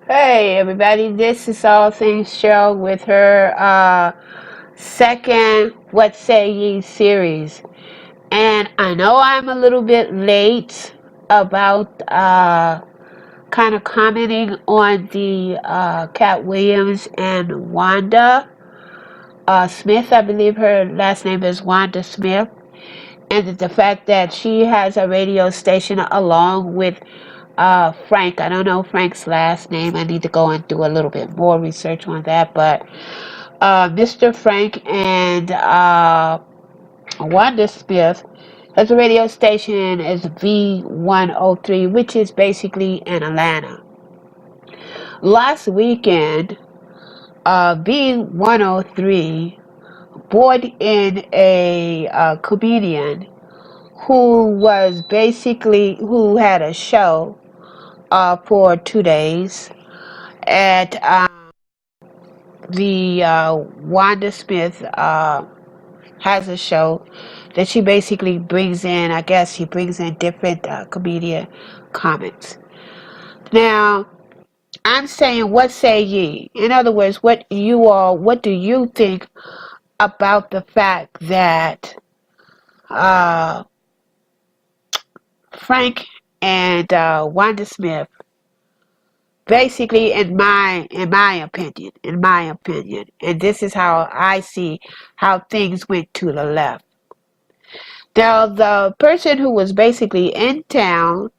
Hey everybody, this is All Things Show with her second What Say Ye series. And I know I'm a little bit late about kind of commenting on the Katt Williams and Wanda Smith. I believe her last name is Wanda Smith. And the fact that she has a radio station along with Frank. I don't know Frank's last name. I need to go and do a little bit more research on that. But Mr. Frank and Wanda Smith has a radio station as v.103, which is basically in Atlanta. Last weekend, v.103 brought in a comedian who had a show for 2 days at the Wanda Smith has a show that she basically brings in. I guess she brings in different comedian comics. Now, I'm saying, what say ye? In other words, what do you think about the fact that Frank and Wanda Smith, basically, in my opinion, and this is how I see how things went to the left. Now, the person who was basically in town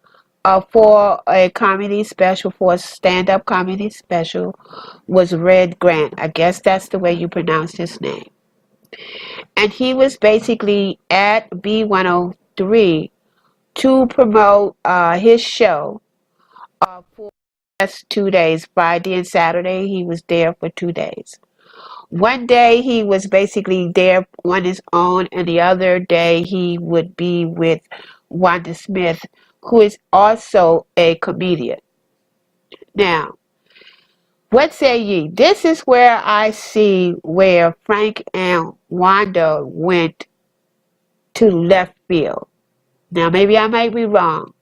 for a comedy special, for a stand-up comedy special, was Red Grant. I guess that's the way you pronounce his name. And he was basically at B103 to promote his show for the last 2 days. Friday and Saturday, he was there for 2 days. One day he was basically there on his own, and the other day he would be with Wanda Smith, who is also a comedian. Now, what say ye? This is where I see where Frank and Wanda went to left field. Now, maybe I might be wrong.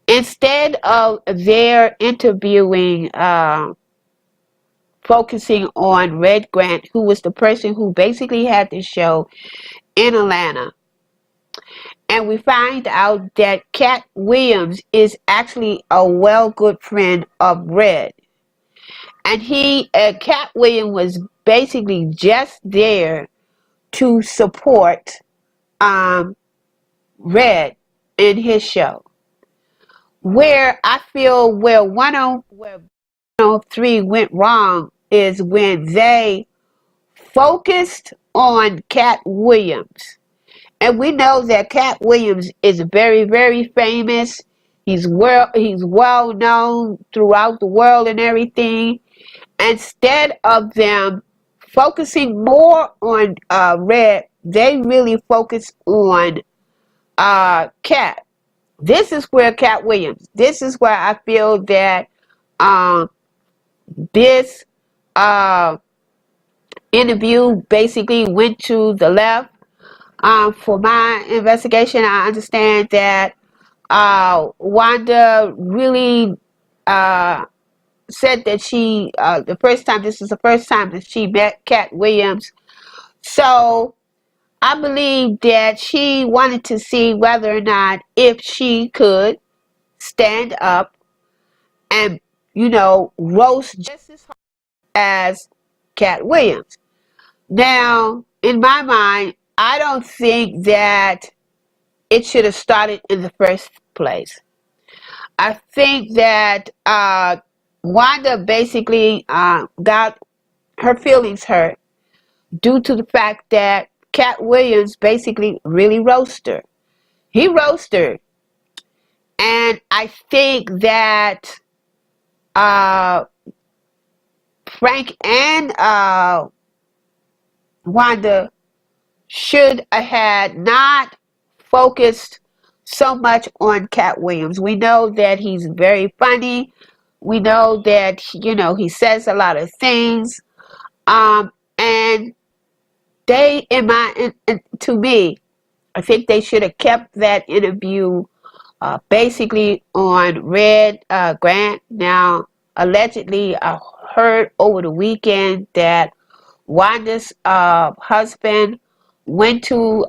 Instead of their interviewing, focusing on Red Grant, who was the person who basically had the show in Atlanta, and we find out that Katt Williams is actually a good friend of Red. And Katt Williams was basically just there to support Red in his show. Where I feel where 103 went wrong is when they focused on Katt Williams. And we know that Katt Williams is very, very famous. He's well known throughout the world and everything. Instead of them focusing more on Red, they really focus on Katt. This is where Katt Williams. This is where I feel that this interview basically went to the left. For my investigation, I understand that Wanda really said that this is the first time that she met Katt Williams. So I believe that she wanted to see whether or not if she could stand up and, roast just as hard as Katt Williams. Now, in my mind, I don't think that it should have started in the first place. I think that Wanda basically got her feelings hurt due to the fact that Katt Williams basically really roasted her. He roasted her. And I think that Frank and Wanda should have not focused so much on Katt Williams. We know that he's very funny. We know that, he says a lot of things. And they, to me, I think they should have kept that interview basically on Red Grant. Now, allegedly heard over the weekend that Wanda's husband went to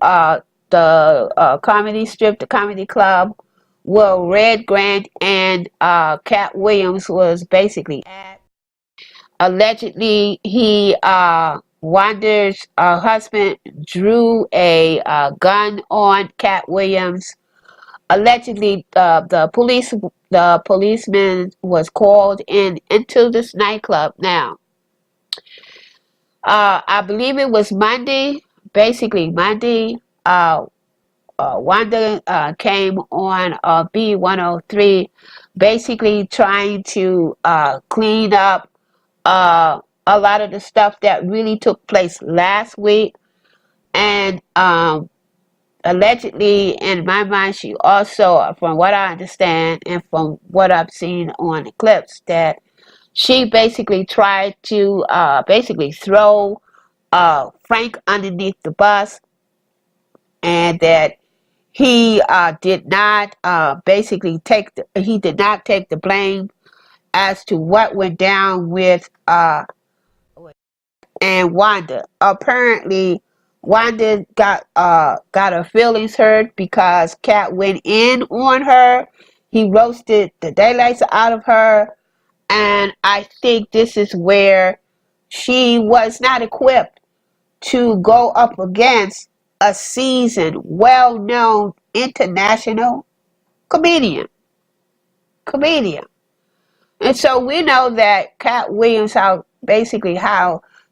the comedy strip, the comedy club, where Red Grant and Katt Williams was basically at. Allegedly, Wanda's husband drew a gun on Katt Williams. Allegedly, the policeman was called into this nightclub. Now, I believe it was Monday. Basically, Monday. Wanda came on v.103, basically trying to clean up a lot of the stuff that really took place last week. And allegedly, in my mind, she also, from what I understand and from what I've seen on the clips, that she basically tried to basically throw Frank underneath the bus, and that he did not basically he did not take the blame as to what went down with and Wanda. Apparently, Wanda got her feelings hurt because Katt went in on her. He roasted the daylights out of her, and I think this is where she was not equipped to go up against a seasoned, well-known international comedian. Comedian. And so we know that Katt Williams, how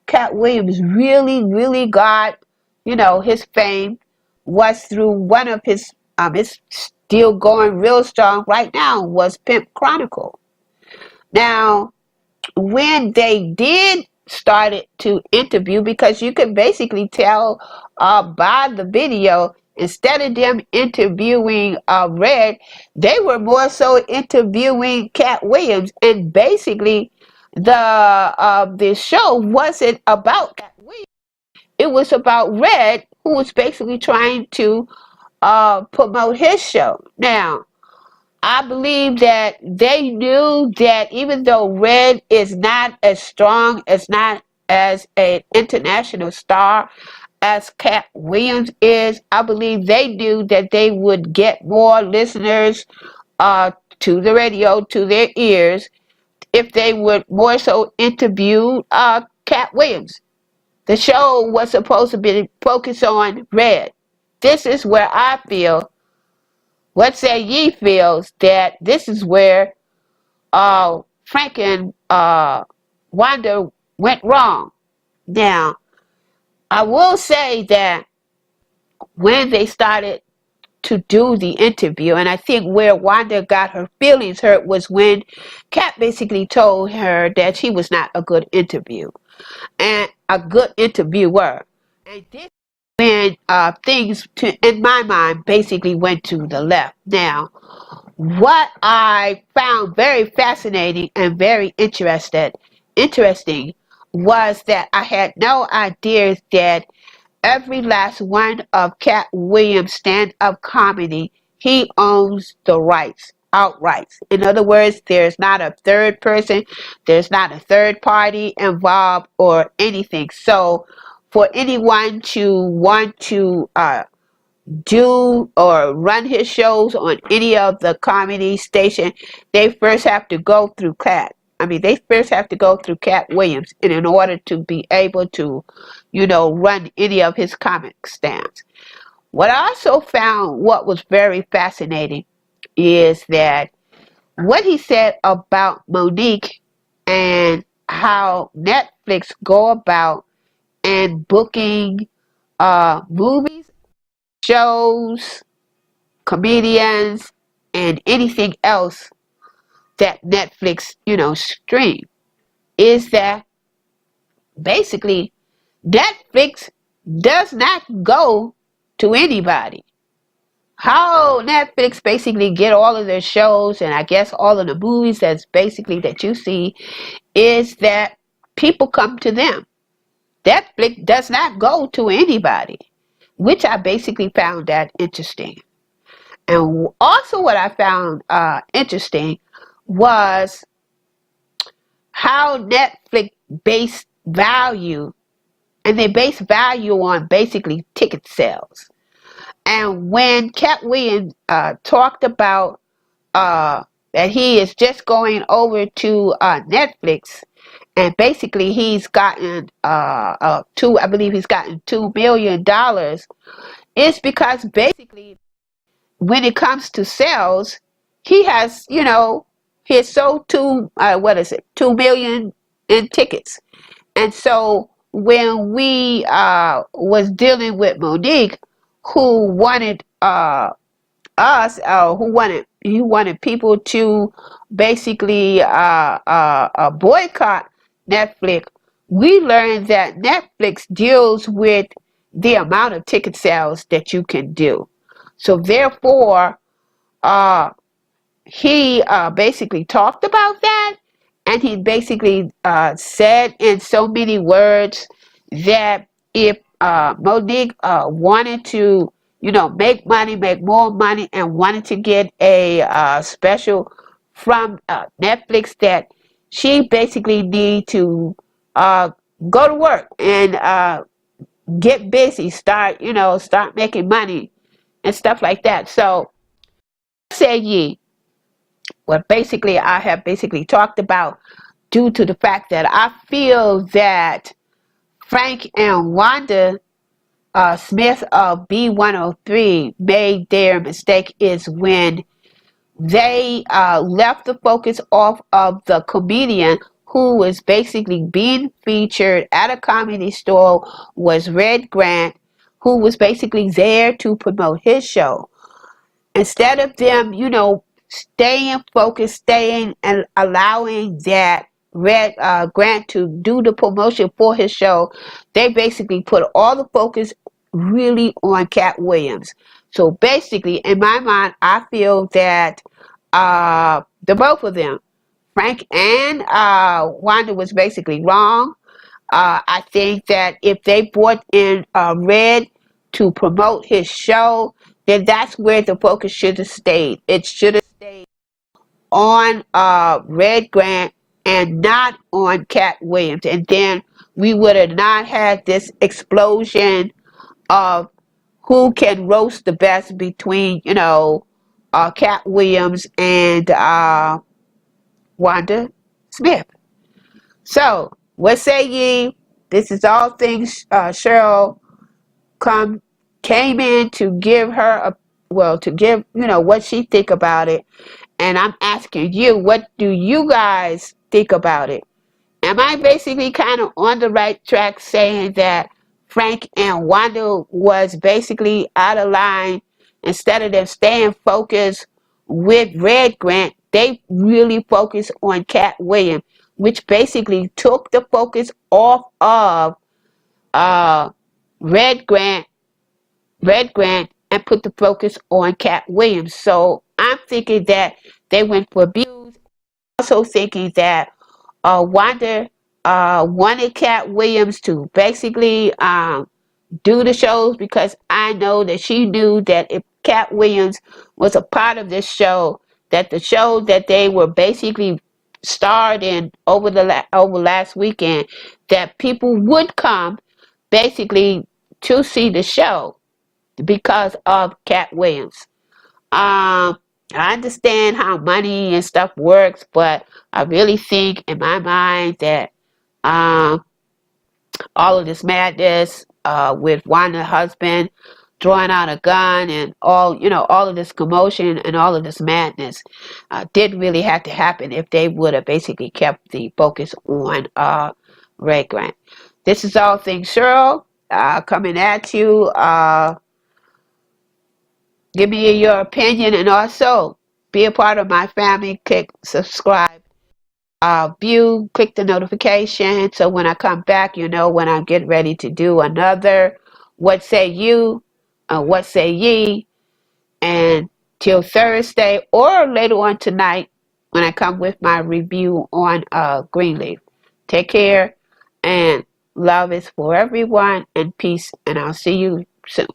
Katt Williams really got, his fame was through one of his, it's still going real strong right now, was Pimp Chronicle. Now, when they did started to interview, because you could basically tell by the video, instead of them interviewing Red, they were more so interviewing Katt Williams, and basically the show wasn't about Katt Williams. It was about Red, who was basically trying to promote his show. Now, I believe that they knew that even though Red is not as strong, not as an international star as Katt Williams is, I believe they knew that they would get more listeners to the radio, to their ears, if they would more so interview Katt Williams. The show was supposed to be focused on Red. This is where I feel, what say ye feels, that this is where Frank and Wanda went wrong. Now, I will say that when they started to do the interview, and I think where Wanda got her feelings hurt was when Katt basically told her that she was not a good interview and a good interviewer. And this when things, in my mind, basically went to the left. Now, what I found very fascinating and very interesting was that I had no idea that every last one of Katt Williams' stand-up comedy, he owns the rights outright. In other words, there's not a third person, there's not a third party involved or anything. So for anyone to want to do or run his shows on any of the comedy station, they first have to go through Katt. They first have to go through Katt Williams in order to be able to, run any of his comic stands. What I also found, what was very fascinating, is that what he said about Monique and how Netflix go about and booking movies, shows, comedians, and anything else that Netflix, stream, is that basically Netflix does not go to anybody. How Netflix basically get all of their shows and I guess all of the movies that you see is that people come to them. Netflix does not go to anybody, which I basically found that interesting. And also what I found interesting was how Netflix base value, and they base value on basically ticket sales. And when Katt Williams talked about that he is just going over to Netflix, and basically he's gotten I believe he's gotten $2 million, it's because basically when it comes to sales, he has, he has sold 2 million in tickets. And so when we was dealing with Monique, who wanted who wanted people to basically boycott Netflix, we learned that Netflix deals with the amount of ticket sales that you can do. So therefore, he basically talked about that, and he basically said in so many words that if Monique wanted to, make money, make more money, and wanted to get a special from Netflix, that she basically need to go to work and get busy, start making money and stuff like that. So, say ye, what basically I have basically talked about, due to the fact that I feel that Frank and Wanda Smith of v.103 made their mistake is when they left the focus off of the comedian who was basically being featured at a comedy store, was Red Grant, who was basically there to promote his show. Instead of them, staying focused, staying and allowing that Red Grant to do the promotion for his show, they basically put all the focus really on Katt Williams. So basically, in my mind, I feel that the both of them, Frank and Wanda, was basically wrong. I think that if they brought in Red to promote his show, then that's where the focus should have stayed. It should have stayed on Red Grant and not on Katt Williams. And then we would have not had this explosion of who can roast the best between, Katt Williams and Wanda Smith. So, what say ye? This is all things Cheryl came in to give her to give what she think about it. And I'm asking you, what do you guys think about it? Am I basically kind of on the right track saying that Frank and Wanda was basically out of line? Instead of them staying focused with Red Grant, they really focused on Katt Williams, which basically took the focus off of Red Grant, and put the focus on Katt Williams. So I'm thinking that they went for views. Also thinking that Wanda wanted Katt Williams to basically do the shows, because I know that she knew that if Katt Williams was a part of this show, that the show that they were basically starred in over last weekend, that people would come basically to see the show because of Katt Williams. I understand how money and stuff works, but I really think in my mind that all of this madness with Wanda's husband drawing out a gun and all of this commotion and all of this madness did really have to happen if they would have basically kept the focus on Red Grant. This is All Things Cheryl coming at you. Give me your opinion, and also be a part of my family. Click subscribe, view, click the notification, so when I come back, when I get ready to do another What Say You, What Say Ye, and till Thursday or later on tonight when I come with my review on Greenleaf. Take care, and love is for everyone, and peace, and I'll see you soon.